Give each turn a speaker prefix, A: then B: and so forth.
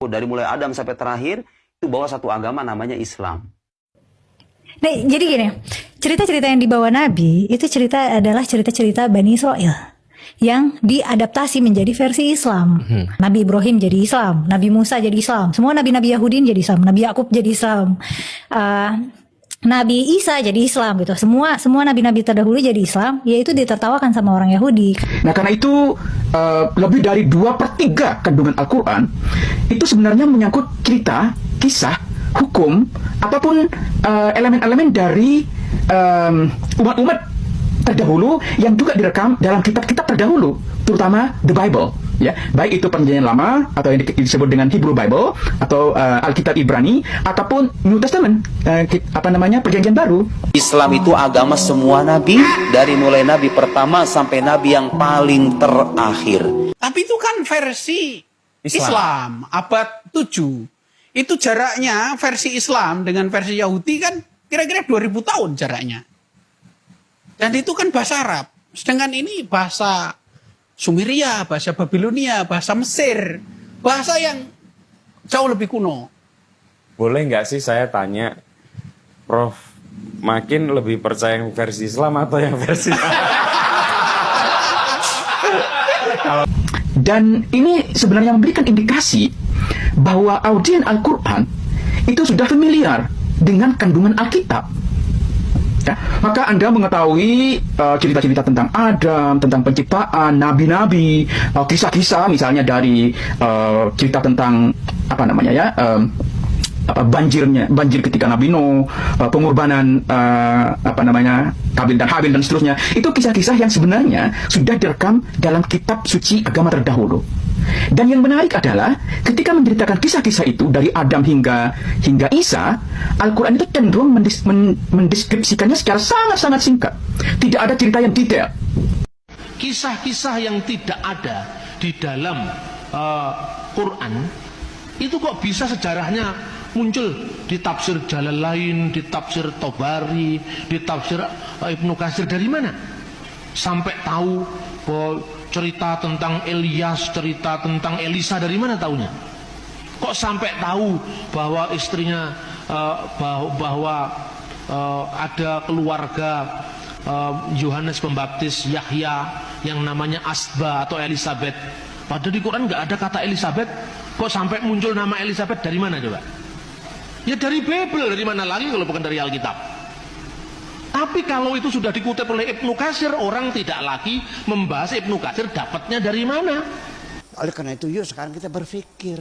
A: dari mulai Adam sampai terakhir itu bawa satu agama namanya Islam.
B: Nah, jadi gini, cerita-cerita yang dibawa Nabi itu adalah cerita-cerita Bani Israel yang diadaptasi menjadi versi Islam. Nabi Ibrahim jadi Islam, Nabi Musa jadi Islam, semua nabi-nabi Yahudi jadi Islam, Nabi Yakub jadi Islam, Nabi Isa jadi Islam gitu. Semua nabi-nabi terdahulu jadi Islam, yaitu ditertawakan sama orang Yahudi.
C: Nah, karena itu lebih dari 2/3 kandungan Al-Quran itu sebenarnya menyangkut cerita, kisah, hukum, ataupun elemen-elemen dari umat-umat terdahulu yang juga direkam dalam kitab-kitab terdahulu, terutama the Bible, ya, baik itu Perjanjian Lama atau yang disebut dengan Hebrew Bible atau Alkitab Ibrani ataupun New Testament, Perjanjian Baru.
A: Islam itu agama semua nabi, dari mulai nabi pertama sampai nabi yang paling terakhir.
D: Tapi itu kan versi Islam abad 7. Itu jaraknya versi Islam dengan versi Yahudi kan kira-kira 2000 tahun jaraknya. Dan itu kan bahasa Arab. Sedangkan ini bahasa Sumeria, bahasa Babilonia, bahasa Mesir. Bahasa yang jauh lebih kuno.
E: Boleh nggak sih saya tanya, Prof, makin lebih percaya yang versi Islam atau yang versi...
C: Dan ini sebenarnya memberikan indikasi bahwa audiens Al-Quran itu sudah familiar dengan kandungan Alkitab. Ya, maka Anda mengetahui cerita-cerita tentang Adam, tentang penciptaan, nabi-nabi, kisah-kisah misalnya dari cerita tentang banjir ketika Nabi Nuh, pengorbanan Kabil dan Habil dan seterusnya. Itu kisah-kisah yang sebenarnya sudah direkam dalam kitab suci agama terdahulu. Dan yang menarik adalah ketika menceritakan kisah-kisah itu dari Adam hingga Isa, Al-Quran itu cenderung mendeskripsikannya secara sangat-sangat singkat. Tidak ada cerita yang detail.
F: Kisah-kisah yang tidak ada di dalam Quran itu kok bisa sejarahnya muncul di tafsir Jalalain, di tafsir Tobari, di tafsir Ibnu Katsir. Dari mana? Sampai tahu bahwa cerita tentang Elias, cerita tentang Elisa, dari mana taunya? Kok sampai tahu bahwa istrinya bahwa ada keluarga Yohanes Pembaptis, Yahya, yang namanya Asba atau Elizabeth. Padahal di Quran nggak ada kata Elizabeth. Kok sampai muncul nama Elizabeth, dari mana coba? Ya dari Bible, dari mana lagi kalau bukan dari Alkitab? Tapi kalau itu sudah dikutip oleh Ibnu Katsir, orang tidak lagi membahas Ibnu Katsir dapatnya dari mana.
G: Oleh karena itu yuk sekarang kita berpikir.